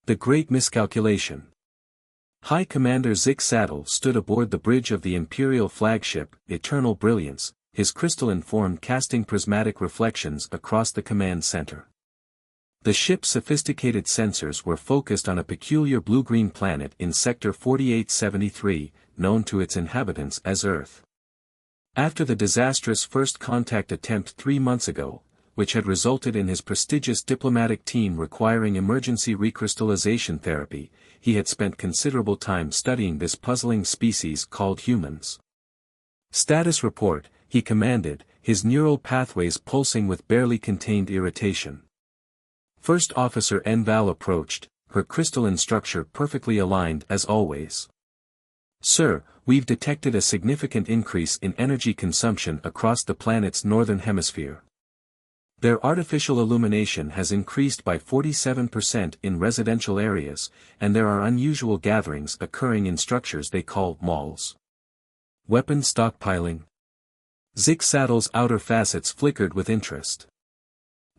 The Great Miscalculation. High Commander Zestharian stood aboard the bridge of the Imperial flagship, Eternal Brilliance, his crystalline form casting prismatic reflections across the command center. The ship's sophisticated sensors were focused on a peculiar blue-green planet in Sector 4873, known to its inhabitants as Earth. After the disastrous first contact attempt 3 months ago, which had resulted in his prestigious diplomatic team requiring emergency recrystallization therapy, he had spent considerable time studying this puzzling species called humans. Status report, he commanded, his neural pathways pulsing with barely contained irritation. First Officer Enval approached, her crystalline structure perfectly aligned as always. Sir, we've detected a significant increase in energy consumption across the planet's northern hemisphere. Their artificial illumination has increased by 47% in residential areas, and there are unusual gatherings occurring in structures they call malls. Weapon stockpiling? Zestharian's outer facets flickered with interest.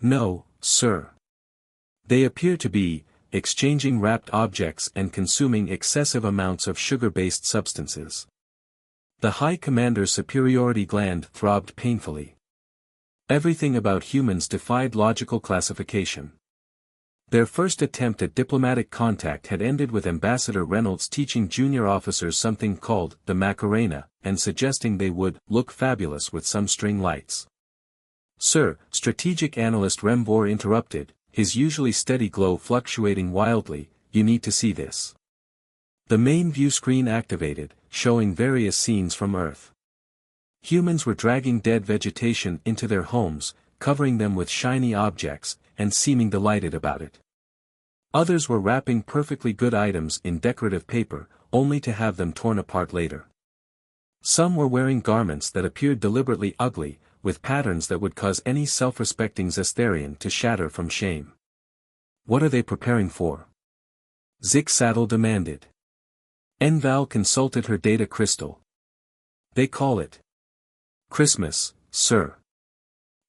No, sir. They appear to be, exchanging wrapped objects and consuming excessive amounts of sugar-based substances. The High Commander's superiority gland throbbed painfully. Everything about humans defied logical classification. Their first attempt at diplomatic contact had ended with Ambassador Reynolds teaching junior officers something called the Macarena, and suggesting they would look fabulous with some string lights. Sir, strategic analyst Remvor interrupted, his usually steady glow fluctuating wildly, you need to see this. The main view screen activated, showing various scenes from Earth. Humans were dragging dead vegetation into their homes, covering them with shiny objects, and seeming delighted about it. Others were wrapping perfectly good items in decorative paper, only to have them torn apart later. Some were wearing garments that appeared deliberately ugly, with patterns that would cause any self-respecting Zestharian to shatter from shame. What are they preparing for? Zestharian demanded. Enval consulted her data crystal. They call it Christmas, sir.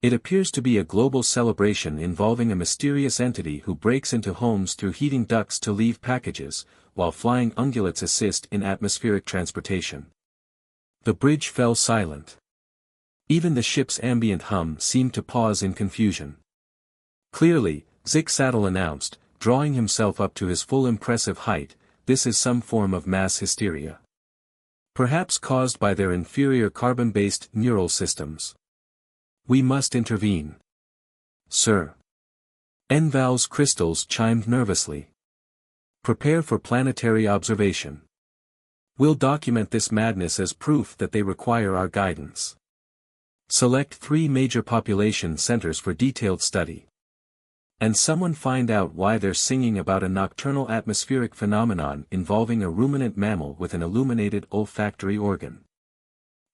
It appears to be a global celebration involving a mysterious entity who breaks into homes through heating ducts to leave packages, while flying ungulates assist in atmospheric transportation. The bridge fell silent. Even the ship's ambient hum seemed to pause in confusion. Clearly, Zestharian announced, drawing himself up to his full impressive height, this is some form of mass hysteria. Perhaps caused by their inferior carbon-based neural systems. We must intervene. Sir. Enval's crystals chimed nervously. Prepare for planetary observation. We'll document this madness as proof that they require our guidance. Select 3 major population centers for detailed study. And someone find out why they're singing about a nocturnal atmospheric phenomenon involving a ruminant mammal with an illuminated olfactory organ.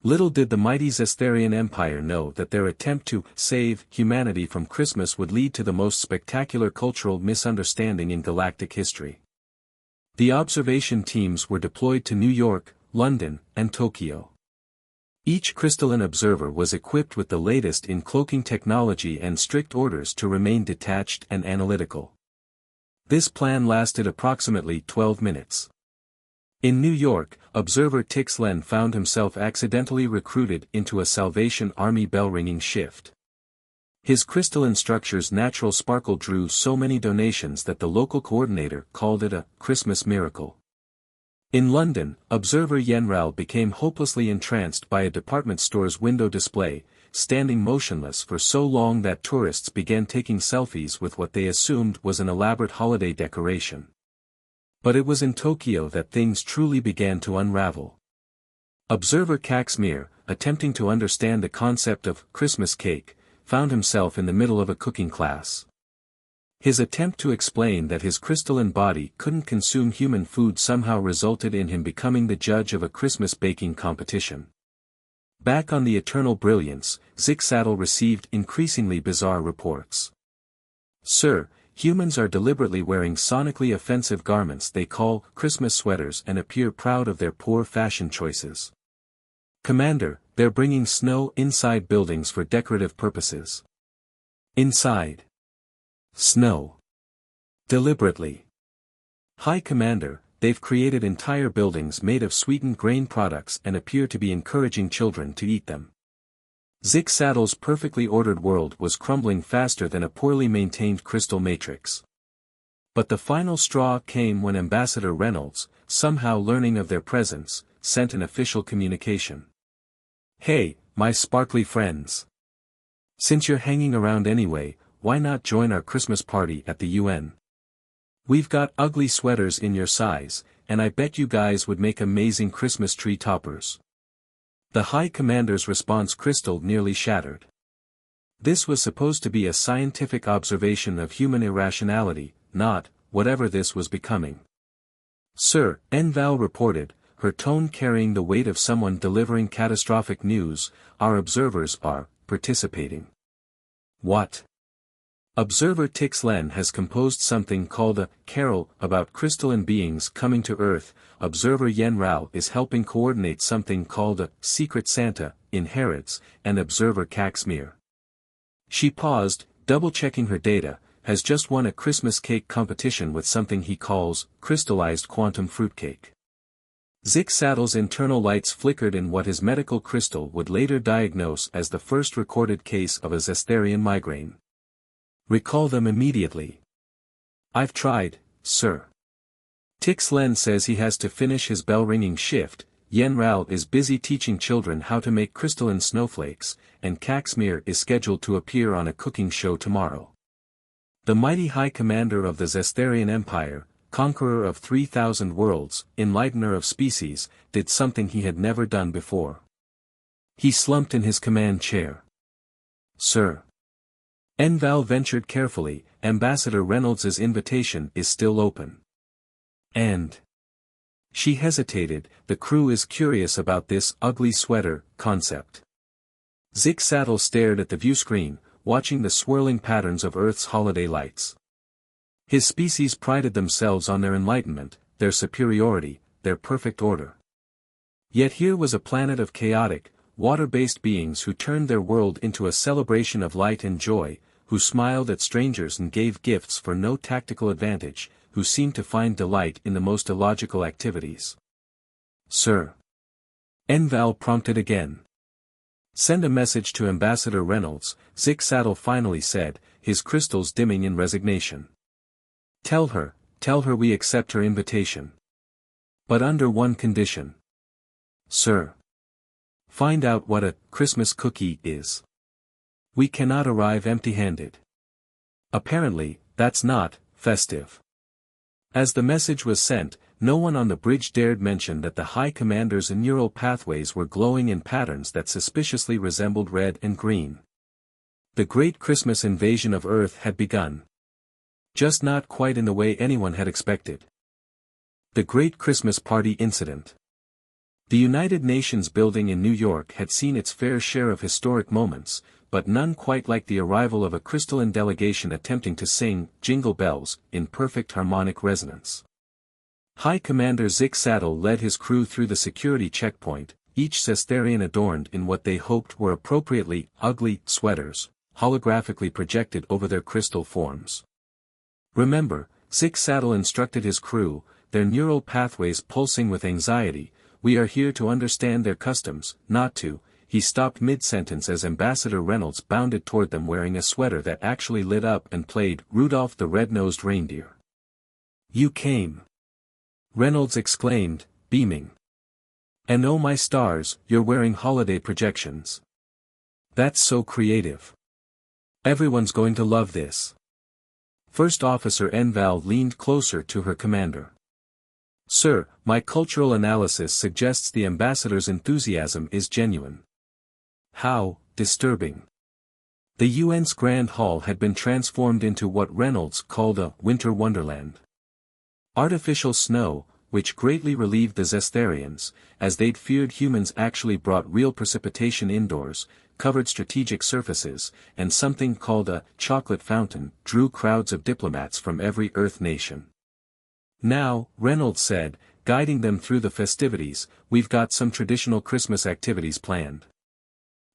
Little did the mighty Zestharian Empire know that their attempt to save humanity from Christmas would lead to the most spectacular cultural misunderstanding in galactic history. The observation teams were deployed to New York, London, and Tokyo. Each crystalline observer was equipped with the latest in cloaking technology and strict orders to remain detached and analytical. This plan lasted approximately 12 minutes. In New York, observer Tixlen found himself accidentally recruited into a Salvation Army bell-ringing shift. His crystalline structure's natural sparkle drew so many donations that the local coordinator called it a Christmas miracle. In London, observer Yenral became hopelessly entranced by a department store's window display, standing motionless for so long that tourists began taking selfies with what they assumed was an elaborate holiday decoration. But it was in Tokyo that things truly began to unravel. Observer Caxmere, attempting to understand the concept of Christmas cake, found himself in the middle of a cooking class. His attempt to explain that his crystalline body couldn't consume human food somehow resulted in him becoming the judge of a Christmas baking competition. Back on the Eternal Brilliance, Zestharian received increasingly bizarre reports. Sir, humans are deliberately wearing sonically offensive garments they call Christmas sweaters and appear proud of their poor fashion choices. Commander, they're bringing snow inside buildings for decorative purposes. Inside. Snow. Deliberately. High Commander, they've created entire buildings made of sweetened grain products and appear to be encouraging children to eat them. Zig-Saddle's perfectly ordered world was crumbling faster than a poorly maintained crystal matrix. But the final straw came when Ambassador Reynolds, somehow learning of their presence, sent an official communication. "Hey, my sparkly friends. Since you're hanging around anyway, why not join our Christmas party at the UN? We've got ugly sweaters in your size, and I bet you guys would make amazing Christmas tree toppers." The High Commander's response crystal nearly shattered. This was supposed to be a scientific observation of human irrationality, not, whatever this was becoming. "Sir," Enval reported, her tone carrying the weight of someone delivering catastrophic news, "our observers are participating." "What?" Observer Tixlen has composed something called a carol about crystalline beings coming to Earth. Observer Yen Rao is helping coordinate something called a Secret Santa in Harrods, and Observer Caxmere. She paused, double-checking her data, has just won a Christmas cake competition with something he calls crystallized quantum fruitcake. Zig-Saddle's internal lights flickered in what his medical crystal would later diagnose as the first recorded case of a Zestharian migraine. "Recall them immediately." "I've tried, sir." Tixlen says he has to finish his bell-ringing shift. Yen Rao is busy teaching children how to make crystalline snowflakes, and Caxmere is scheduled to appear on a cooking show tomorrow. The mighty High Commander of the Zestharian Empire, conqueror of 3,000 worlds, enlightener of species, did something he had never done before. He slumped in his command chair. "Sir." Enval ventured carefully, "Ambassador Reynolds's invitation is still open." "And?" She hesitated, "The crew is curious about this ugly sweater concept." Zig-Saddle stared at the viewscreen, watching the swirling patterns of Earth's holiday lights. His species prided themselves on their enlightenment, their superiority, their perfect order. Yet here was a planet of chaotic, water-based beings who turned their world into a celebration of light and joy, who smiled at strangers and gave gifts for no tactical advantage, who seemed to find delight in the most illogical activities. "Sir." Enval prompted again. "Send a message to Ambassador Reynolds," Zig-Saddle finally said, his crystals dimming in resignation. Tell her we accept her invitation. But under one condition." "Sir." "Find out what a Christmas cookie is. We cannot arrive empty-handed." Apparently, that's not festive. As the message was sent, no one on the bridge dared mention that the High Commander's neural pathways were glowing in patterns that suspiciously resembled red and green. The great Christmas invasion of Earth had begun. Just not quite in the way anyone had expected. The Great Christmas Party Incident. The United Nations building in New York had seen its fair share of historic moments, but none quite like the arrival of a crystalline delegation attempting to sing Jingle Bells in perfect harmonic resonance. High Commander Zig-Saddle led his crew through the security checkpoint, each Zestharian adorned in what they hoped were appropriately ugly sweaters, holographically projected over their crystal forms. "Remember," Zig-Saddle instructed his crew, their neural pathways pulsing with anxiety, "we are here to understand their customs, not to." He stopped mid-sentence as Ambassador Reynolds bounded toward them wearing a sweater that actually lit up and played Rudolph the Red-Nosed Reindeer. "You came!" Reynolds exclaimed, beaming. "And oh my stars, you're wearing holiday projections. That's so creative. Everyone's going to love this." First Officer Enval leaned closer to her commander. "Sir, my cultural analysis suggests the ambassador's enthusiasm is genuine." "How disturbing." The UN's Grand Hall had been transformed into what Reynolds called a winter wonderland. Artificial snow, which greatly relieved the Zestharians, as they'd feared humans actually brought real precipitation indoors, covered strategic surfaces, and something called a chocolate fountain drew crowds of diplomats from every Earth nation. "Now," Reynolds said, guiding them through the festivities, "we've got some traditional Christmas activities planned.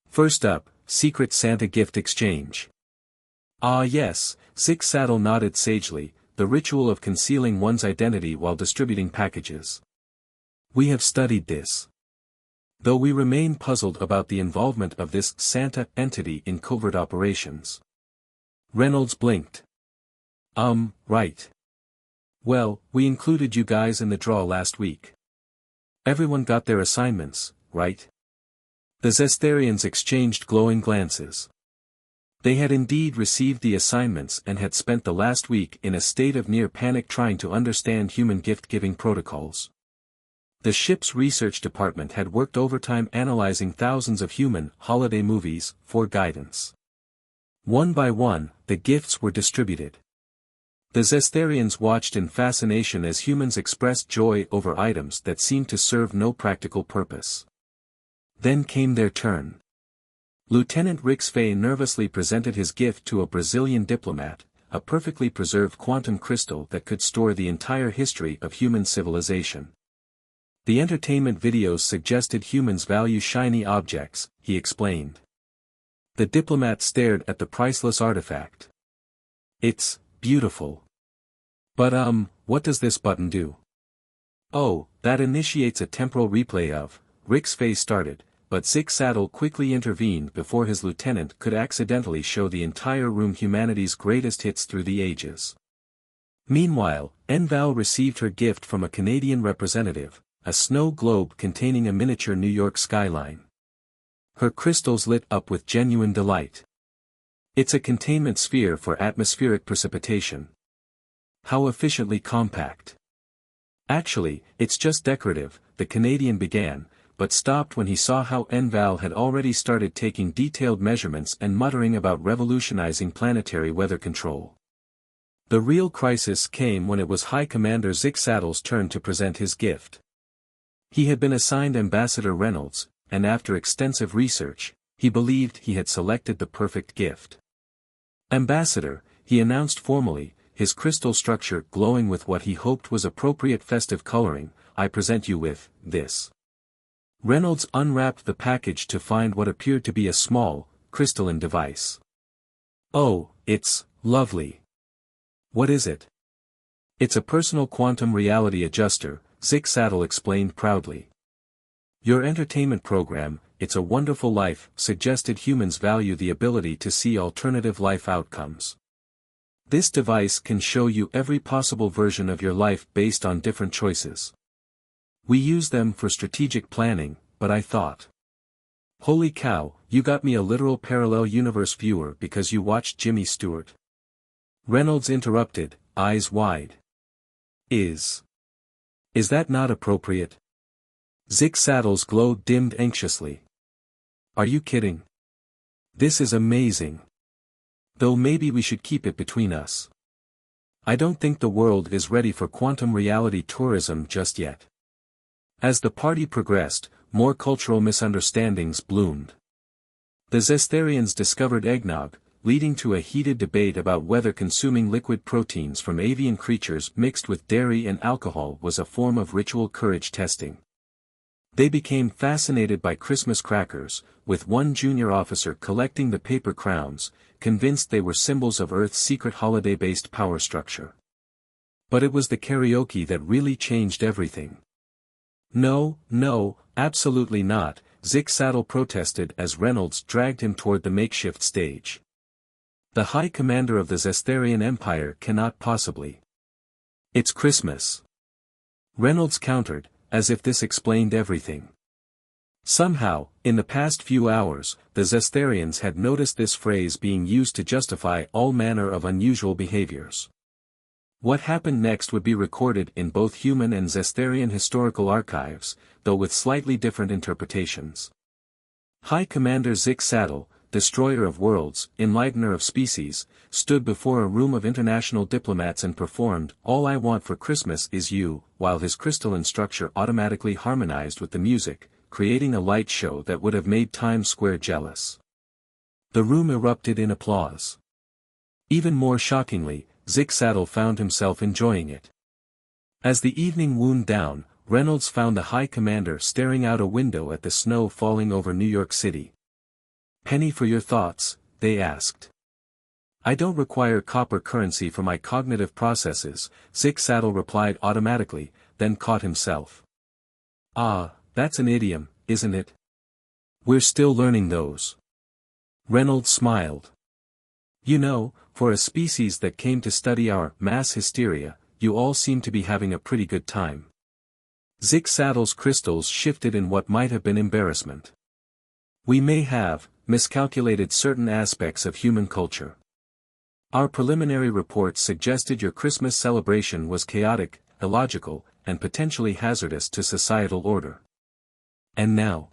First up, Secret Santa gift exchange." "Ah yes," Zig-Saddle nodded sagely, the ritual of concealing one's identity while distributing packages. We have studied this. Though we remain puzzled about the involvement of this Santa entity in covert operations. Reynolds blinked. Right. Well, we included you guys in the draw last week. Everyone got their assignments, right? The Zestharians exchanged glowing glances. They had indeed received the assignments and had spent the last week in a state of near panic trying to understand human gift-giving protocols. The ship's research department had worked overtime analyzing thousands of human holiday movies for guidance. One by one, the gifts were distributed. The Zestharians watched in fascination as humans expressed joy over items that seemed to serve no practical purpose. Then came their turn. Lieutenant Rixfay nervously presented his gift to a Brazilian diplomat, a perfectly preserved quantum crystal that could store the entire history of human civilization. The entertainment videos suggested humans value shiny objects, he explained. The diplomat stared at the priceless artifact. It's beautiful. But what does this button do? Oh, that initiates a temporal replay of, Rixfay started, but Zig-Saddle quickly intervened before his lieutenant could accidentally show the entire room humanity's greatest hits through the ages. Meanwhile, Enval received her gift from a Canadian representative, a snow globe containing a miniature New York skyline. Her crystals lit up with genuine delight. It's a containment sphere for atmospheric precipitation. How efficiently compact. Actually, it's just decorative, the Canadian began, but stopped when he saw how Enval had already started taking detailed measurements and muttering about revolutionizing planetary weather control. The real crisis came when it was High Commander Zig-Saddle's turn to present his gift. He had been assigned Ambassador Reynolds, and after extensive research, he believed he had selected the perfect gift. Ambassador, he announced formally, his crystal structure glowing with what he hoped was appropriate festive coloring, I present you with, this. Reynolds unwrapped the package to find what appeared to be a small, crystalline device. Oh, it's lovely. What is it? It's a personal quantum reality adjuster, Zig-Saddle explained proudly. Your entertainment program, It's a Wonderful Life, suggested humans value the ability to see alternative life outcomes. This device can show you every possible version of your life based on different choices. We use them for strategic planning, but I thought. Holy cow, you got me a literal parallel universe viewer because you watched Jimmy Stewart. Reynolds interrupted, eyes wide. Is that not appropriate? Zig-Saddle's glow dimmed anxiously. Are you kidding? This is amazing. Though maybe we should keep it between us. I don't think the world is ready for quantum reality tourism just yet. As the party progressed, more cultural misunderstandings bloomed. The Zestharians discovered eggnog, leading to a heated debate about whether consuming liquid proteins from avian creatures mixed with dairy and alcohol was a form of ritual courage testing. They became fascinated by Christmas crackers, with one junior officer collecting the paper crowns, convinced they were symbols of Earth's secret holiday-based power structure. But it was the karaoke that really changed everything. No, absolutely not, Zig-Saddle protested as Reynolds dragged him toward the makeshift stage. The High Commander of the Zestharian Empire cannot possibly. It's Christmas. Reynolds countered, as if this explained everything. Somehow, in the past few hours, the Zestharians had noticed this phrase being used to justify all manner of unusual behaviors. What happened next would be recorded in both human and Zestharian historical archives, though with slightly different interpretations. High Commander Zig-Saddle, destroyer of worlds, enlightener of species, stood before a room of international diplomats and performed "All I Want for Christmas Is You," while his crystalline structure automatically harmonized with the music, creating a light show that would have made Times Square jealous. The room erupted in applause. Even more shockingly, Zig-Saddle found himself enjoying it. As the evening wound down, Reynolds found the High Commander staring out a window at the snow falling over New York City. "Penny for your thoughts," they asked. I don't require copper currency for my cognitive processes, Zestharian replied automatically, then caught himself. Ah, that's an idiom, isn't it? We're still learning those. Reynolds smiled. You know, for a species that came to study our mass hysteria, you all seem to be having a pretty good time. Zestharian's crystals shifted in what might have been embarrassment. We may have miscalculated certain aspects of human culture. Our preliminary reports suggested your Christmas celebration was chaotic, illogical, and potentially hazardous to societal order. And now?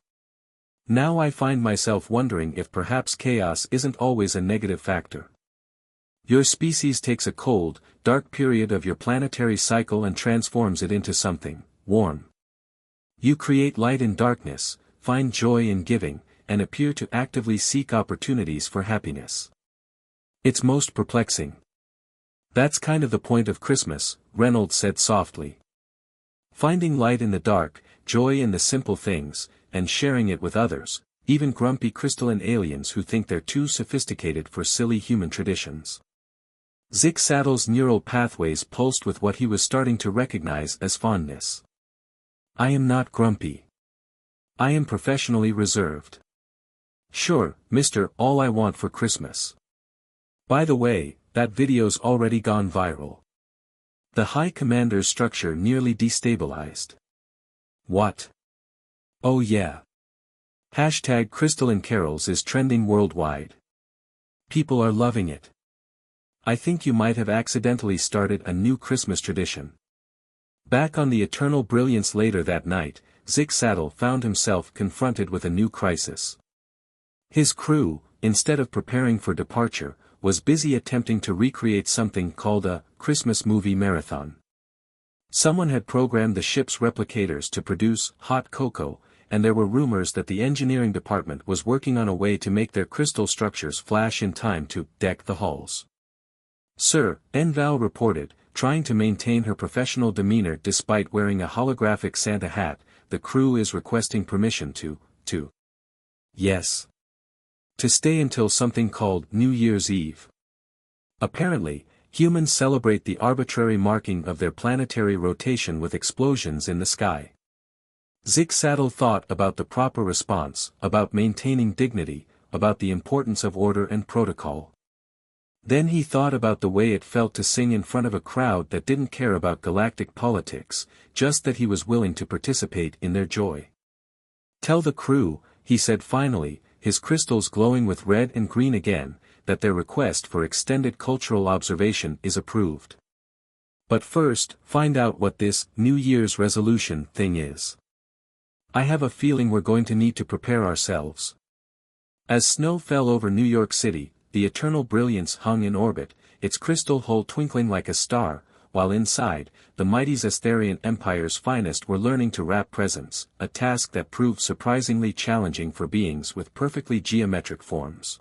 Now I find myself wondering if perhaps chaos isn't always a negative factor. Your species takes a cold, dark period of your planetary cycle and transforms it into something warm. You create light in darkness, find joy in giving, and appear to actively seek opportunities for happiness. It's most perplexing. That's kind of the point of Christmas, Reynolds said softly. Finding light in the dark, joy in the simple things, and sharing it with others, even grumpy crystalline aliens who think they're too sophisticated for silly human traditions. Zestharian's neural pathways pulsed with what he was starting to recognize as fondness. I am not grumpy. I am professionally reserved. Sure, Mr. All I Want for Christmas. By the way, that video's already gone viral. The High Commander's structure nearly destabilized. What? Oh yeah. Hashtag Crystalline Carols is trending worldwide. People are loving it. I think you might have accidentally started a new Christmas tradition. Back on the Eternal Brilliance later that night, Zestharian found himself confronted with a new crisis. His crew, instead of preparing for departure, was busy attempting to recreate something called a Christmas movie marathon. Someone had programmed the ship's replicators to produce hot cocoa, and there were rumors that the engineering department was working on a way to make their crystal structures flash in time to deck the hulls. Sir, Enval reported, trying to maintain her professional demeanor despite wearing a holographic Santa hat, the crew is requesting permission to. Yes. To stay until something called New Year's Eve. Apparently, humans celebrate the arbitrary marking of their planetary rotation with explosions in the sky. Zestharian thought about the proper response, about maintaining dignity, about the importance of order and protocol. Then he thought about the way it felt to sing in front of a crowd that didn't care about galactic politics, just that he was willing to participate in their joy. Tell the crew, he said finally, his crystals glowing with red and green again, that their request for extended cultural observation is approved. But first, find out what this New Year's resolution thing is. I have a feeling we're going to need to prepare ourselves. As snow fell over New York City, the Eternal Brilliance hung in orbit, its crystal hull twinkling like a star, while inside, the mighty Zestharian Empire's finest were learning to wrap presents, a task that proved surprisingly challenging for beings with perfectly geometric forms.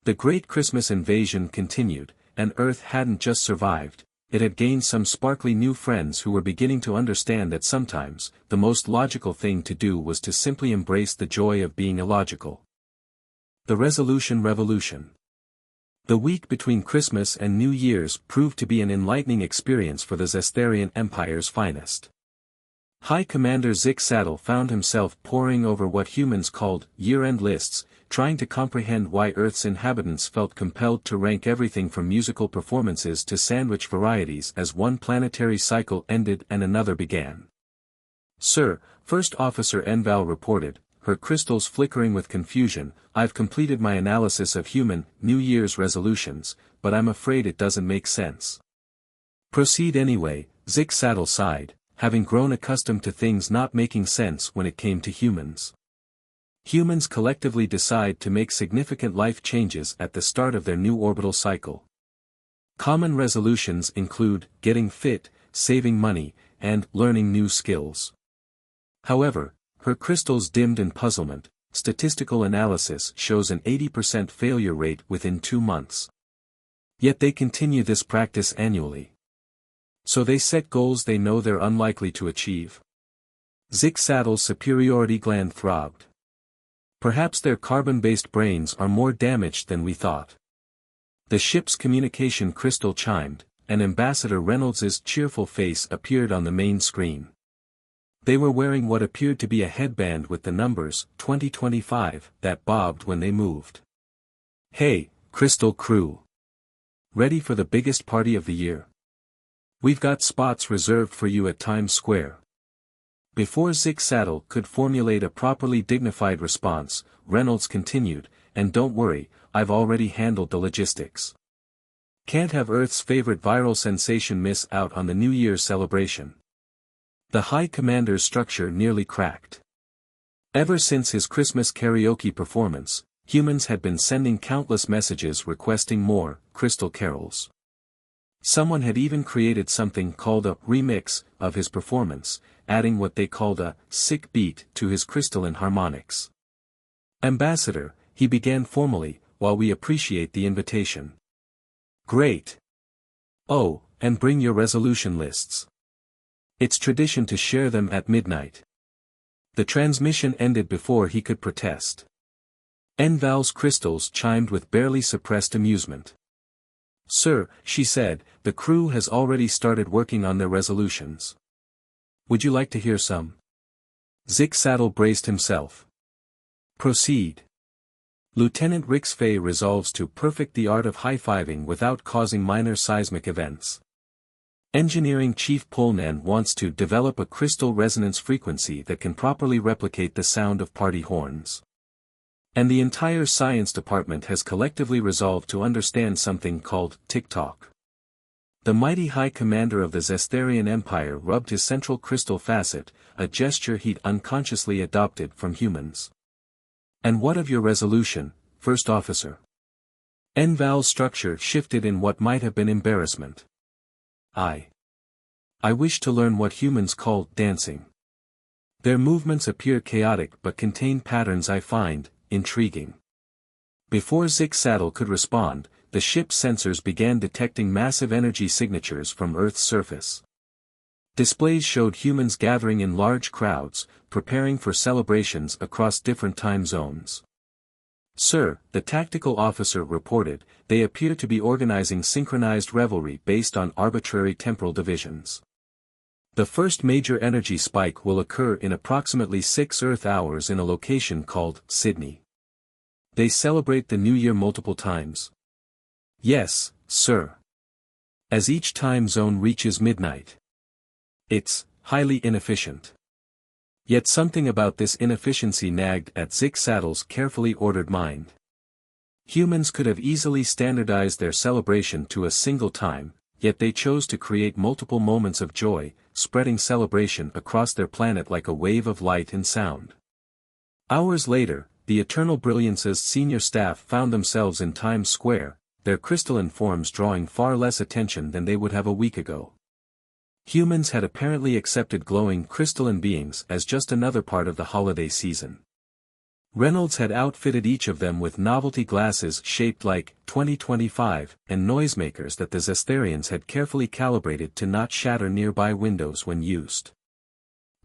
The Great Christmas Invasion continued, and Earth hadn't just survived, it had gained some sparkly new friends who were beginning to understand that sometimes, the most logical thing to do was to simply embrace the joy of being illogical. The Resolution Revolution. The week between Christmas and New Year's proved to be an enlightening experience for the Zestharian Empire's finest. High Commander Zestharian found himself poring over what humans called year-end lists, trying to comprehend why Earth's inhabitants felt compelled to rank everything from musical performances to sandwich varieties as one planetary cycle ended and another began. Sir, First Officer Enval reported, her crystals flickering with confusion, I've completed my analysis of human New Year's resolutions, but I'm afraid it doesn't make sense. Proceed anyway, Zestharian sighed, having grown accustomed to things not making sense when it came to humans. Humans collectively decide to make significant life changes at the start of their new orbital cycle. Common resolutions include getting fit, saving money, and learning new skills. However, her crystals dimmed in puzzlement, statistical analysis shows an 80% failure rate within 2 months. Yet they continue this practice annually. So they set goals they know they're unlikely to achieve. Zestharian's superiority gland throbbed. Perhaps their carbon-based brains are more damaged than we thought. The ship's communication crystal chimed, and Ambassador Reynolds's cheerful face appeared on the main screen. They were wearing what appeared to be a headband with the numbers 2025 that bobbed when they moved. "Hey, Crystal Crew. Ready for the biggest party of the year? We've got spots reserved for you at Times Square." Before Zig Saddle could formulate a properly dignified response, Reynolds continued, "And don't worry, I've already handled the logistics. Can't have Earth's favorite viral sensation miss out on the New Year's celebration." The High Commander's structure nearly cracked. Ever since his Christmas karaoke performance, humans had been sending countless messages requesting more crystal carols. Someone had even created something called a remix of his performance, adding what they called a sick beat to his crystalline harmonics. "Ambassador," he began formally, "while we appreciate the invitation." "Great. Oh, and bring your resolution lists. It's tradition to share them at midnight." The transmission ended before he could protest. Enval's crystals chimed with barely suppressed amusement. "Sir," she said, "the crew has already started working on their resolutions. Would you like to hear some?" Zig Saddle braced himself. "Proceed." Lieutenant Rix Fay resolves to perfect the art of high-fiving without causing minor seismic events. Engineering Chief Polnan wants to develop a crystal resonance frequency that can properly replicate the sound of party horns. And the entire science department has collectively resolved to understand something called tick-tock. The mighty High Commander of the Zestharian Empire rubbed his central crystal facet, a gesture he'd unconsciously adopted from humans. "And what of your resolution, First Officer?" Enval's structure shifted in what might have been embarrassment. I wish to learn what humans call dancing. Their movements appear chaotic but contain patterns I find intriguing." Before Zig Saddle could respond, the ship's sensors began detecting massive energy signatures from Earth's surface. Displays showed humans gathering in large crowds, preparing for celebrations across different time zones. "Sir," the tactical officer reported, "they appear to be organizing synchronized revelry based on arbitrary temporal divisions. The first major energy spike will occur in approximately 6 Earth hours in a location called Sydney. They celebrate the New Year multiple times." "Yes, sir. As each time zone reaches midnight. It's highly inefficient." Yet something about this inefficiency nagged at Zig Saddle's carefully ordered mind. Humans could have easily standardized their celebration to a single time, yet they chose to create multiple moments of joy, spreading celebration across their planet like a wave of light and sound. Hours later, the Eternal Brilliance's senior staff found themselves in Times Square, their crystalline forms drawing far less attention than they would have a week ago. Humans had apparently accepted glowing crystalline beings as just another part of the holiday season. Reynolds had outfitted each of them with novelty glasses shaped like 2025 and noisemakers that the Zestharians had carefully calibrated to not shatter nearby windows when used.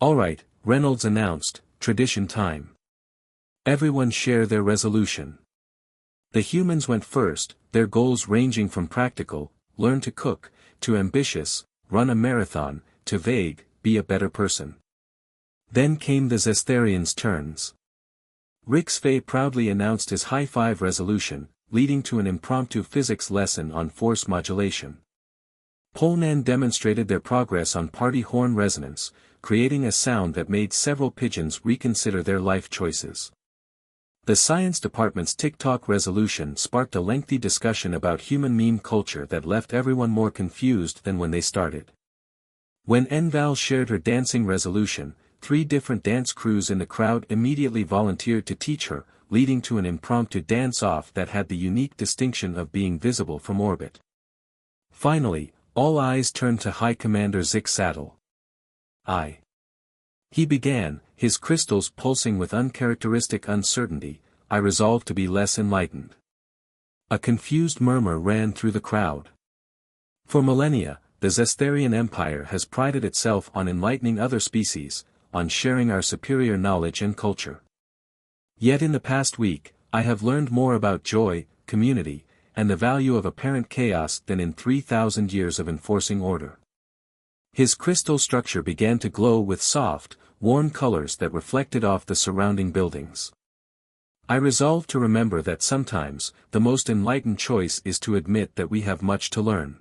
"All right," Reynolds announced, "tradition time. Everyone share their resolution." The humans went first, their goals ranging from practical, learn to cook, to ambitious, run a marathon, to vague, be a better person. Then came the Zestharians' turns. Rix Fay proudly announced his high-five resolution, leading to an impromptu physics lesson on force modulation. Polnan demonstrated their progress on party horn resonance, creating a sound that made several pigeons reconsider their life choices. The science department's TikTok resolution sparked a lengthy discussion about human meme culture that left everyone more confused than when they started. When Enval shared her dancing resolution, 3 different dance crews in the crowd immediately volunteered to teach her, leading to an impromptu dance-off that had the unique distinction of being visible from orbit. Finally, all eyes turned to High Commander Zig Saddle. He began, his crystals pulsing with uncharacteristic uncertainty. "I resolved to be less enlightened." A confused murmur ran through the crowd. For millennia, the Zestharian Empire has prided itself on enlightening other species, on sharing our superior knowledge and culture. Yet in the past week, I have learned more about joy, community, and the value of apparent chaos than in 3,000 years of enforcing order. His crystal structure began to glow with soft, warm colors that reflected off the surrounding buildings. I resolved to remember that sometimes, the most enlightened choice is to admit that we have much to learn.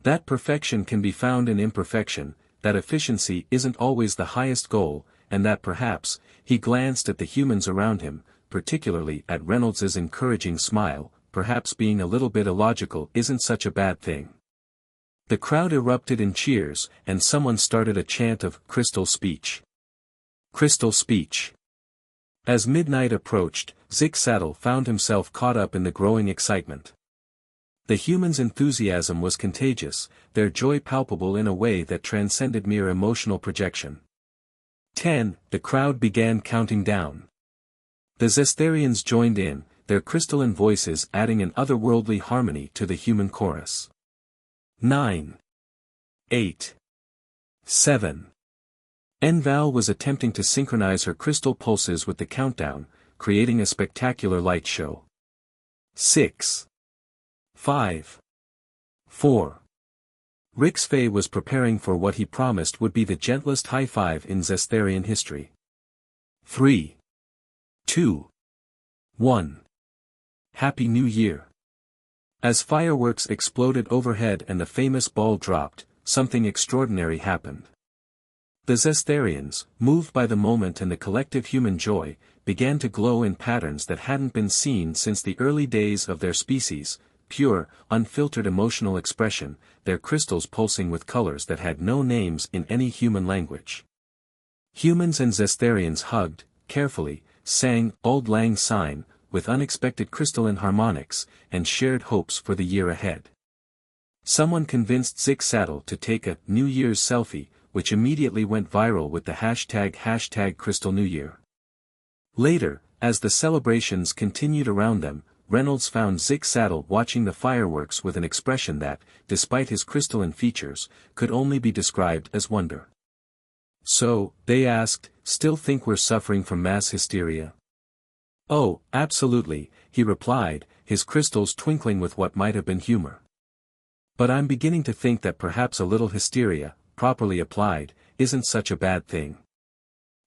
That perfection can be found in imperfection, that efficiency isn't always the highest goal, and that perhaps, he glanced at the humans around him, particularly at Reynolds's encouraging smile, perhaps being a little bit illogical isn't such a bad thing. The crowd erupted in cheers, and someone started a chant of "Crystal Speech. Crystal Speech." As midnight approached, Zig-Saddle found himself caught up in the growing excitement. The humans' enthusiasm was contagious, their joy palpable in a way that transcended mere emotional projection. 10. The crowd began counting down. The Zestharians joined in, their crystalline voices adding an otherworldly harmony to the human chorus. 9. 8. 7. Enval was attempting to synchronize her crystal pulses with the countdown, creating a spectacular light show. 6. 5. 4. Rixfei was preparing for what he promised would be the gentlest high five in Zestharian history. 3. 2. 1. Happy New Year. As fireworks exploded overhead and the famous ball dropped, something extraordinary happened. The Zestharians, moved by the moment and the collective human joy, began to glow in patterns that hadn't been seen since the early days of their species, pure, unfiltered emotional expression, their crystals pulsing with colors that had no names in any human language. Humans and Zestharians hugged, carefully, sang "Auld Lang Syne," with unexpected crystalline harmonics, and shared hopes for the year ahead. Someone convinced Zig-Saddle to take a New Year's selfie, which immediately went viral with the hashtag #CrystalNewYear. Later, as the celebrations continued around them, Reynolds found Zig-Saddle watching the fireworks with an expression that, despite his crystalline features, could only be described as wonder. "So," they asked, "still think we're suffering from mass hysteria?" "Oh, absolutely," he replied, his crystals twinkling with what might have been humor. "But I'm beginning to think that perhaps a little hysteria, properly applied, isn't such a bad thing.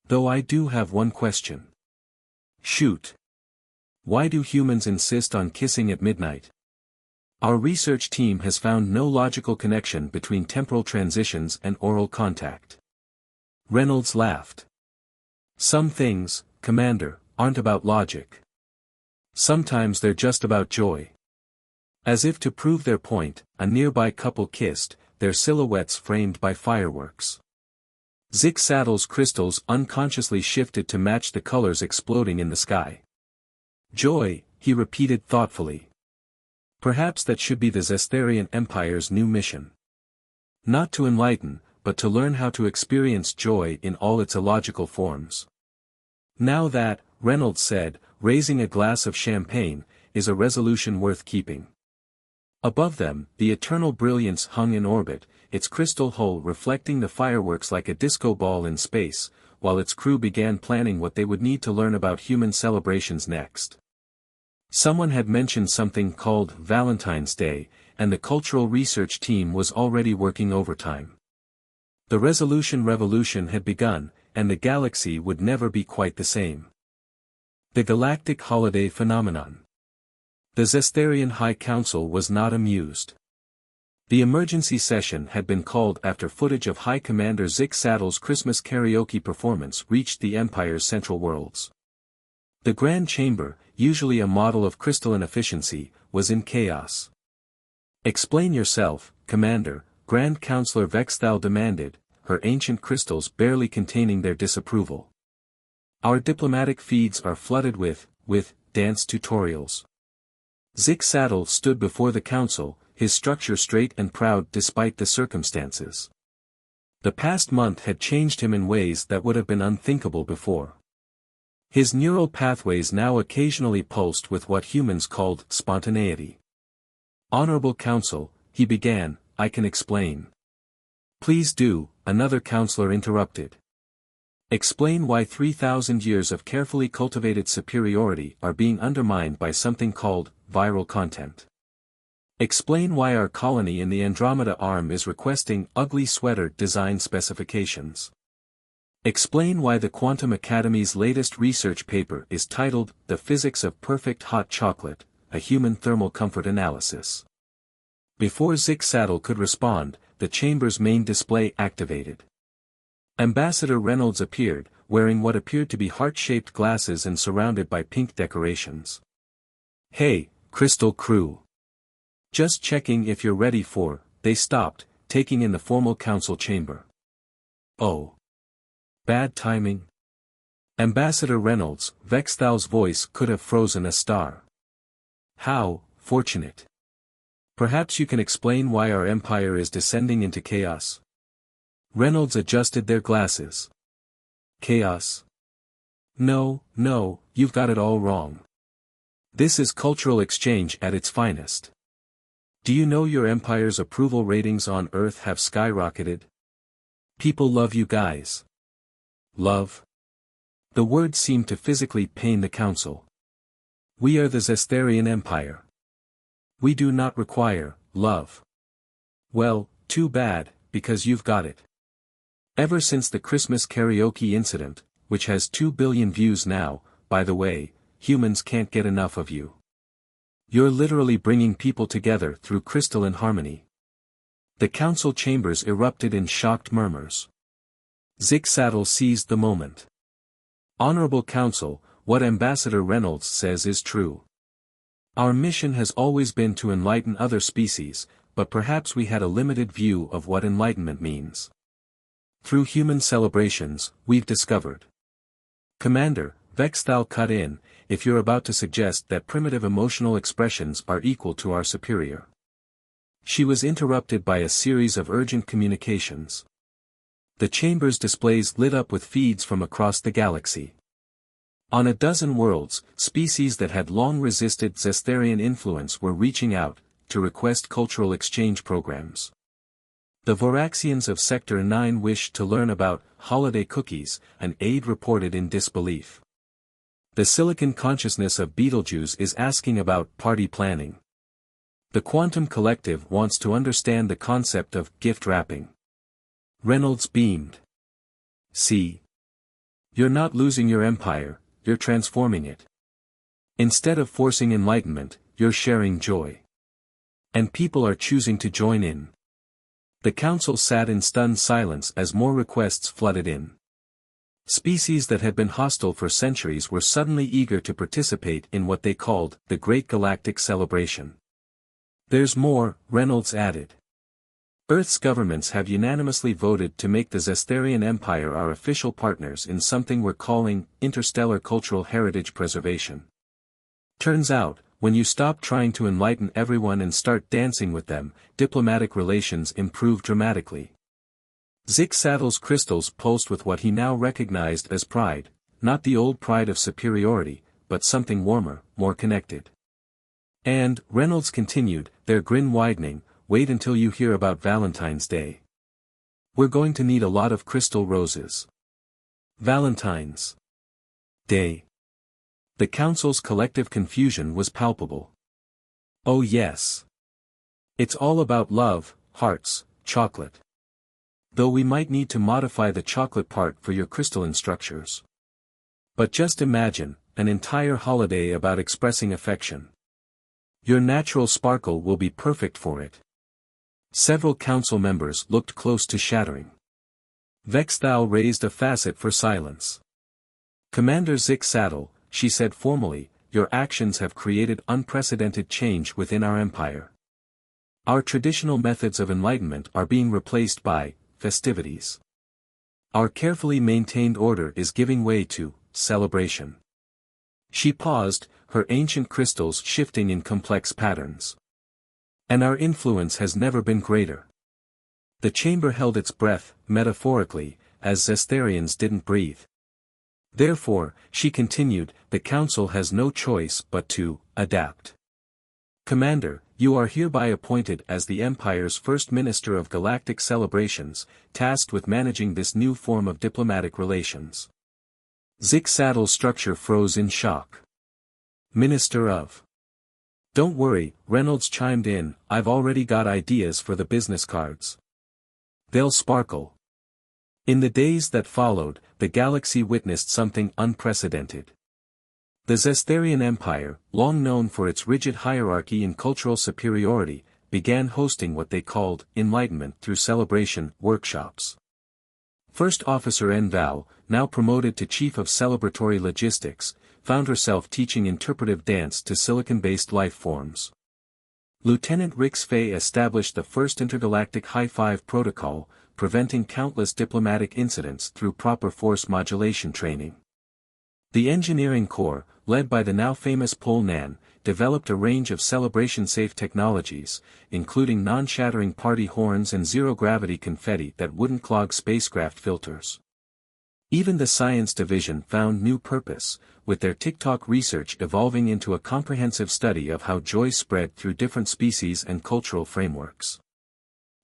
Though I do have one question." "Shoot. Why do humans insist on kissing at midnight?" "Our research team has found no logical connection between temporal transitions and oral contact." Reynolds laughed. "Some things, Commander, aren't about logic. Sometimes they're just about joy." As if to prove their point, a nearby couple kissed, their silhouettes framed by fireworks. Zig-Saddle's crystals unconsciously shifted to match the colors exploding in the sky. "Joy," he repeated thoughtfully. "Perhaps that should be the Zestharian Empire's new mission. Not to enlighten, but to learn how to experience joy in all its illogical forms." "Now that," Reynolds said, raising a glass of champagne, "is a resolution worth keeping." Above them, the eternal brilliance hung in orbit, its crystal hull reflecting the fireworks like a disco ball in space, while its crew began planning what they would need to learn about human celebrations next. Someone had mentioned something called Valentine's Day, and the cultural research team was already working overtime. The resolution revolution had begun, and the galaxy would never be quite the same. The Galactic Holiday Phenomenon. The Zestharian High Council was not amused. The emergency session had been called after footage of High Commander Zig-Saddle's Christmas karaoke performance reached the Empire's central worlds. The Grand Chamber, usually a model of crystalline efficiency, was in chaos. "Explain yourself, Commander," Grand Counselor Vexthal demanded, her ancient crystals barely containing their disapproval. "Our diplomatic feeds are flooded with dance tutorials." Zig-Saddle stood before the council, his structure straight and proud despite the circumstances. The past month had changed him in ways that would have been unthinkable before. His neural pathways now occasionally pulsed with what humans called spontaneity. "Honorable Council," he began, "I can explain." "Please do," another counselor interrupted. Explain why 3,000 years of carefully cultivated superiority are being undermined by something called viral content. Explain why our colony in the Andromeda Arm is requesting ugly sweater design specifications. Explain why the Quantum Academy's latest research paper is titled The Physics of Perfect Hot Chocolate, a Human Thermal Comfort Analysis. Before Zestharian could respond, the chamber's main display activated. Ambassador Reynolds appeared, wearing what appeared to be heart-shaped glasses and surrounded by pink decorations. "Hey, Crystal Crew. Just checking if you're ready for," they stopped, taking in the formal council chamber. "Oh. Bad timing?" Ambassador Reynolds, Zestharian's voice could have frozen a star. "How fortunate. Perhaps you can explain why our empire is descending into chaos?" Reynolds adjusted their glasses. "Chaos? No, you've got it all wrong. This is cultural exchange at its finest. Do you know your empire's approval ratings on Earth have skyrocketed? People love you guys." "Love?" The word seemed to physically pain the council. "We are the Zestharian Empire. We do not require love." "Well, too bad, because you've got it. Ever since the Christmas karaoke incident, which has 2 billion views now, by the way, humans can't get enough of you. You're literally bringing people together through crystalline harmony." The council chambers erupted in shocked murmurs. Zestharian seized the moment. "Honorable Council, what Ambassador Reynolds says is true. Our mission has always been to enlighten other species, but perhaps we had a limited view of what enlightenment means. Through human celebrations, we've discovered." "Commander," Zestharian cut in, "if you're about to suggest that primitive emotional expressions are equal to our superior." She was interrupted by a series of urgent communications. The chamber's displays lit up with feeds from across the galaxy. On a dozen worlds, species that had long resisted Zestharian influence were reaching out, to request cultural exchange programs. The Voraxians of Sector 9 wished to learn about holiday cookies, an aide reported in disbelief. The Silicon consciousness of Betelgeuse is asking about party planning. The Quantum Collective wants to understand the concept of gift wrapping. Reynolds beamed. "See? You're not losing your empire, you're transforming it. Instead of forcing enlightenment, you're sharing joy. And people are choosing to join in." The council sat in stunned silence as more requests flooded in. Species that had been hostile for centuries were suddenly eager to participate in what they called the Great Galactic Celebration. "There's more," Reynolds added. "Earth's governments have unanimously voted to make the Zestharian Empire our official partners in something we're calling interstellar cultural heritage preservation. Turns out, when you stop trying to enlighten everyone and start dancing with them, diplomatic relations improve dramatically." Zestharian's crystals pulsed with what he now recognized as pride, not the old pride of superiority, but something warmer, more connected. "And," Reynolds continued, their grin widening, "wait until you hear about Valentine's Day. We're going to need a lot of crystal roses." Valentine's Day. The council's collective confusion was palpable. "Oh yes. It's all about love, hearts, chocolate. Though we might need to modify the chocolate part for your crystalline structures. But just imagine, an entire holiday about expressing affection. Your natural sparkle will be perfect for it." Several council members looked close to shattering. Zestharian raised a facet for silence. "Commander Zestharian," she said formally, "your actions have created unprecedented change within our empire. Our traditional methods of enlightenment are being replaced by festivities. Our carefully maintained order is giving way to celebration." She paused, her ancient crystals shifting in complex patterns. "And our influence has never been greater." The chamber held its breath, metaphorically, as Zestharians didn't breathe. "Therefore," she continued, "the council has no choice but to adapt. Commander, you are hereby appointed as the Empire's first Minister of Galactic Celebrations, tasked with managing this new form of diplomatic relations. Zestharian's structure froze in shock. Minister of... Don't worry, Reynolds chimed in, I've already got ideas for the business cards. They'll sparkle. In the days that followed, the galaxy witnessed something unprecedented. The Zestharian Empire, long known for its rigid hierarchy and cultural superiority, began hosting what they called Enlightenment through Celebration workshops. First Officer Enval, now promoted to Chief of Celebratory Logistics, found herself teaching interpretive dance to silicon-based life forms. Lieutenant Rix Fay established the first intergalactic high-five protocol, preventing countless diplomatic incidents through proper force modulation training. The Engineering Corps, led by the now famous Pol Nan, developed a range of celebration-safe technologies, including non-shattering party horns and zero-gravity confetti that wouldn't clog spacecraft filters. Even the Science Division found new purpose, with their TikTok research evolving into a comprehensive study of how joy spread through different species and cultural frameworks.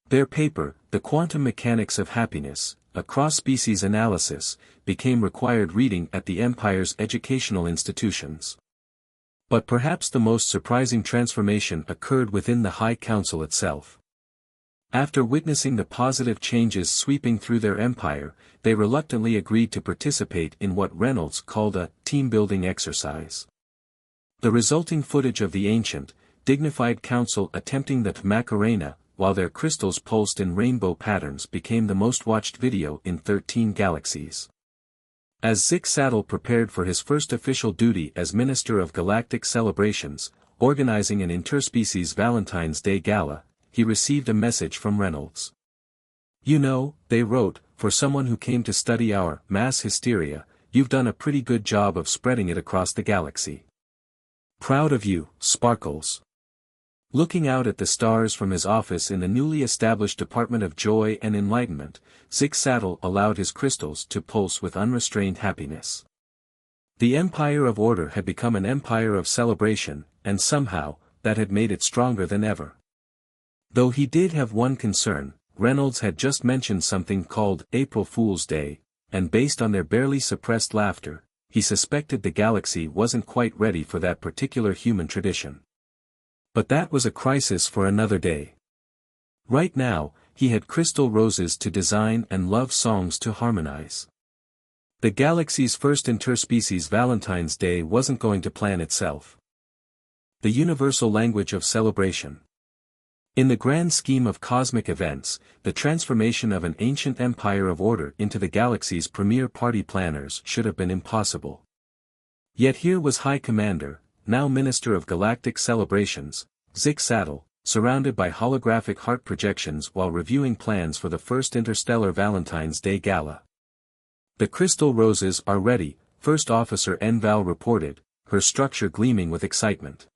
Their paper, The Quantum Mechanics of Happiness, a cross-species analysis, became required reading at the Empire's educational institutions. But perhaps the most surprising transformation occurred within the High Council itself. After witnessing the positive changes sweeping through their empire, they reluctantly agreed to participate in what Reynolds called a team-building exercise. The resulting footage of the ancient, dignified council attempting the Macarena, while their crystals pulsed in rainbow patterns, became the most watched video in 13 galaxies. As Zestharian prepared for his first official duty as Minister of Galactic Celebrations, organizing an interspecies Valentine's Day Gala, he received a message from Reynolds. You know, they wrote, for someone who came to study our mass hysteria, you've done a pretty good job of spreading it across the galaxy. Proud of you, Sparkles. Looking out at the stars from his office in the newly established Department of Joy and Enlightenment, Zestharian allowed his crystals to pulse with unrestrained happiness. The Empire of Order had become an empire of celebration, and somehow, that had made it stronger than ever. Though he did have one concern, Reynolds had just mentioned something called April Fool's Day, and based on their barely suppressed laughter, he suspected the galaxy wasn't quite ready for that particular human tradition. But that was a crisis for another day. Right now, he had crystal roses to design and love songs to harmonize. The galaxy's first interspecies Valentine's Day wasn't going to plan itself. The universal language of celebration. In the grand scheme of cosmic events, the transformation of an ancient empire of order into the galaxy's premier party planners should have been impossible. Yet here was High Commander, now Minister of Galactic Celebrations, Zestharian, surrounded by holographic heart projections while reviewing plans for the first interstellar Valentine's Day Gala. The crystal roses are ready, First Officer Enval reported, her structure gleaming with excitement.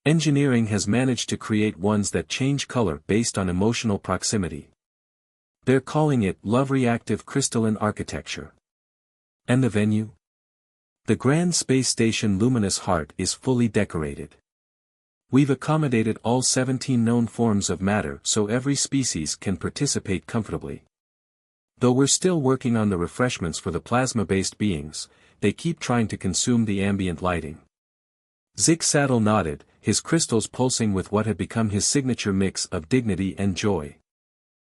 Engineering has managed to create ones that change color based on emotional proximity. They're calling it Love Reactive Crystalline Architecture. And the venue? The Grand Space Station Luminous Heart is fully decorated. We've accommodated all 17 known forms of matter so every species can participate comfortably. Though we're still working on the refreshments for the plasma-based beings, they keep trying to consume the ambient lighting. Zestharian nodded, his crystals pulsing with what had become his signature mix of dignity and joy.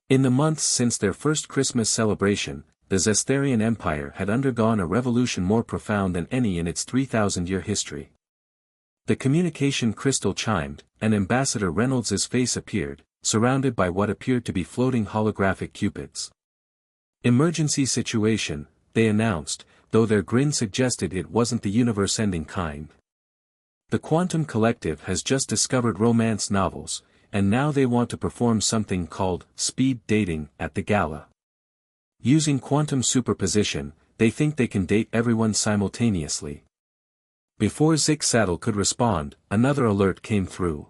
In the months since their first Christmas celebration, the Zestharian Empire had undergone a revolution more profound than any in its 3,000-year history. The communication crystal chimed, and Ambassador Reynolds's face appeared, surrounded by what appeared to be floating holographic cupids. Emergency situation, they announced, though their grin suggested it wasn't the universe-ending kind. The Quantum Collective has just discovered romance novels, and now they want to perform something called speed dating at the gala. Using quantum superposition, they think they can date everyone simultaneously. Before Zestharian could respond, another alert came through.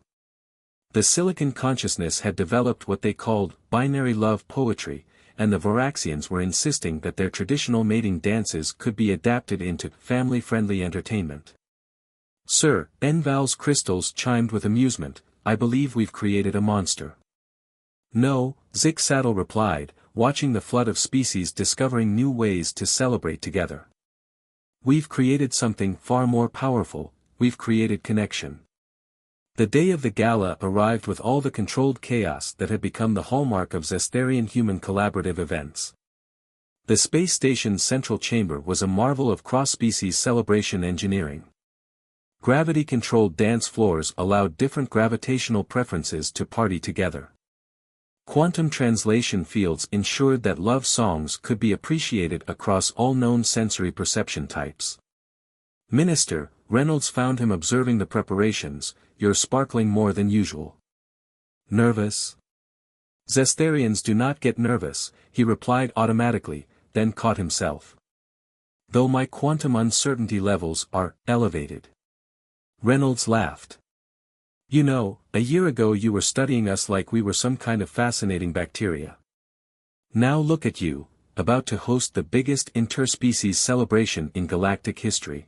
The Silicon Consciousness had developed what they called binary love poetry, and the Varaxians were insisting that their traditional mating dances could be adapted into family-friendly entertainment. Sir, Enval's crystals chimed with amusement, I believe we've created a monster. No, Zig-Saddle replied, watching the flood of species discovering new ways to celebrate together. We've created something far more powerful, we've created connection. The day of the gala arrived with all the controlled chaos that had become the hallmark of Zestharian human collaborative events. The space station's central chamber was a marvel of cross-species celebration engineering. Gravity-controlled dance floors allowed different gravitational preferences to party together. Quantum translation fields ensured that love songs could be appreciated across all known sensory perception types. Minister Reynolds found him observing the preparations. You're sparkling more than usual. Nervous? Zestharians do not get nervous, he replied automatically, then caught himself. Though my quantum uncertainty levels are elevated. Reynolds laughed. You know, a year ago you were studying us like we were some kind of fascinating bacteria. Now look at you, about to host the biggest interspecies celebration in galactic history.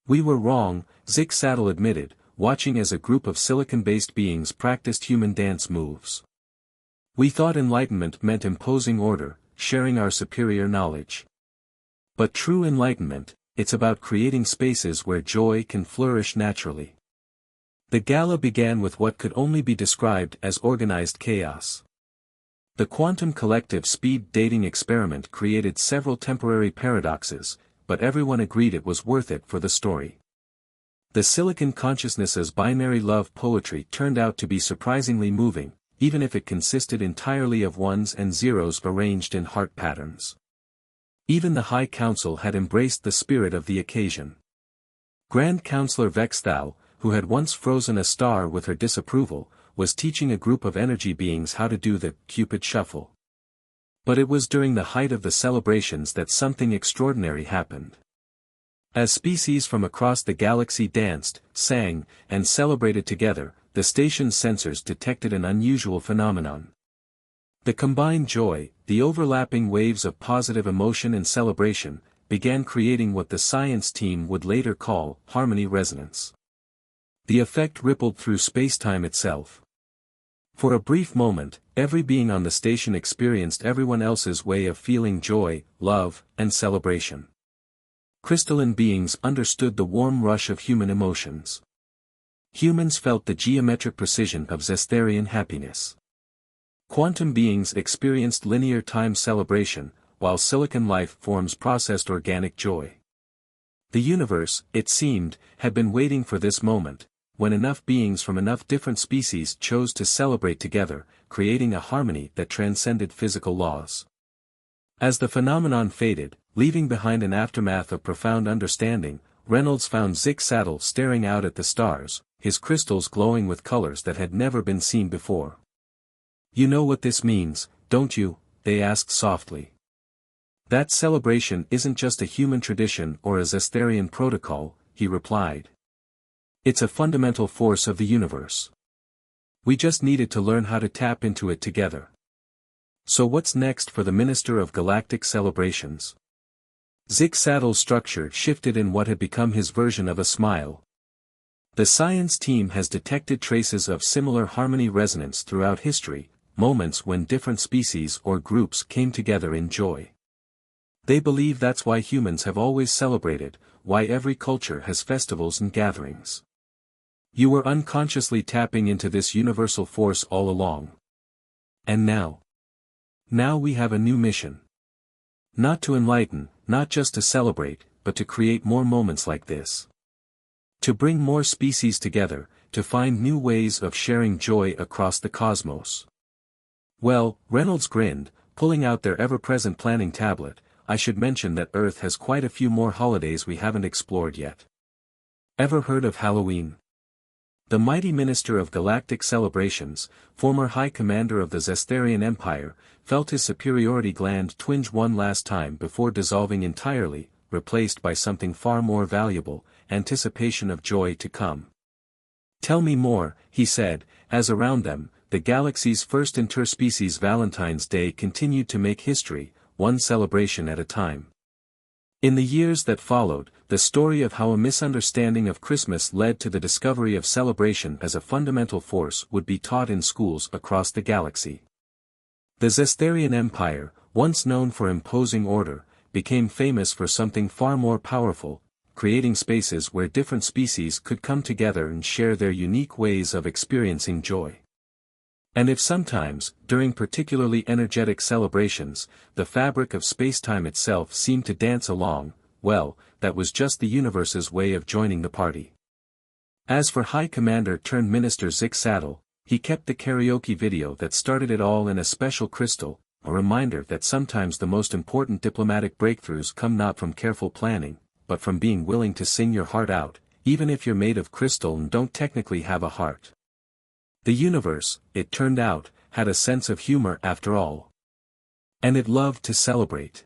We were wrong, Zig-Saddle admitted, watching as a group of silicon-based beings practiced human dance moves. We thought enlightenment meant imposing order, sharing our superior knowledge. But true enlightenment, it's about creating spaces where joy can flourish naturally. The gala began with what could only be described as organized chaos. The quantum collective speed dating experiment created several temporary paradoxes, but everyone agreed it was worth it for the story. The silicon consciousness's binary love poetry turned out to be surprisingly moving, even if it consisted entirely of ones and zeros arranged in heart patterns. Even the High Council had embraced the spirit of the occasion. Grand Counselor Vexthal, who had once frozen a star with her disapproval, was teaching a group of energy beings how to do the Cupid shuffle. But it was during the height of the celebrations that something extraordinary happened. As species from across the galaxy danced, sang, and celebrated together, the station's sensors detected an unusual phenomenon. The combined joy, the overlapping waves of positive emotion and celebration, began creating what the science team would later call harmony resonance. The effect rippled through spacetime itself. For a brief moment, every being on the station experienced everyone else's way of feeling joy, love, and celebration. Crystalline beings understood the warm rush of human emotions. Humans felt the geometric precision of Zestharian happiness. Quantum beings experienced linear time celebration, while silicon life forms processed organic joy. The universe, it seemed, had been waiting for this moment, when enough beings from enough different species chose to celebrate together, creating a harmony that transcended physical laws. As the phenomenon faded, leaving behind an aftermath of profound understanding, Reynolds found Zig-Saddle staring out at the stars, his crystals glowing with colors that had never been seen before. You know what this means, don't you? They asked softly. That celebration isn't just a human tradition or a Zestharian protocol, he replied. It's a fundamental force of the universe. We just needed to learn how to tap into it together. So what's next for the Minister of Galactic Celebrations? Zig-Saddle's structure shifted in what had become his version of a smile. The science team has detected traces of similar harmony resonance throughout history, moments when different species or groups came together in joy. They believe that's why humans have always celebrated, why every culture has festivals and gatherings. You were unconsciously tapping into this universal force all along. And now? Now we have a new mission. Not to enlighten, not just to celebrate, but to create more moments like this. To bring more species together, to find new ways of sharing joy across the cosmos. Well, Reynolds grinned, pulling out their ever-present planning tablet. I should mention that Earth has quite a few more holidays we haven't explored yet. Ever heard of Halloween? The mighty Minister of Galactic Celebrations, former High Commander of the Zestharian Empire, felt his superiority gland twinge one last time before dissolving entirely, replaced by something far more valuable, anticipation of joy to come. Tell me more, he said, as around them, the galaxy's first interspecies Valentine's Day continued to make history, one celebration at a time. In the years that followed, the story of how a misunderstanding of Christmas led to the discovery of celebration as a fundamental force would be taught in schools across the galaxy. The Zestharian Empire, once known for imposing order, became famous for something far more powerful, creating spaces where different species could come together and share their unique ways of experiencing joy. And if sometimes, during particularly energetic celebrations, the fabric of space-time itself seemed to dance along, well, that was just the universe's way of joining the party. As for High Commander-turned-Minister Zestharian, he kept the karaoke video that started it all in a special crystal, a reminder that sometimes the most important diplomatic breakthroughs come not from careful planning, but from being willing to sing your heart out, even if you're made of crystal and don't technically have a heart. The universe, it turned out, had a sense of humor after all. And it loved to celebrate.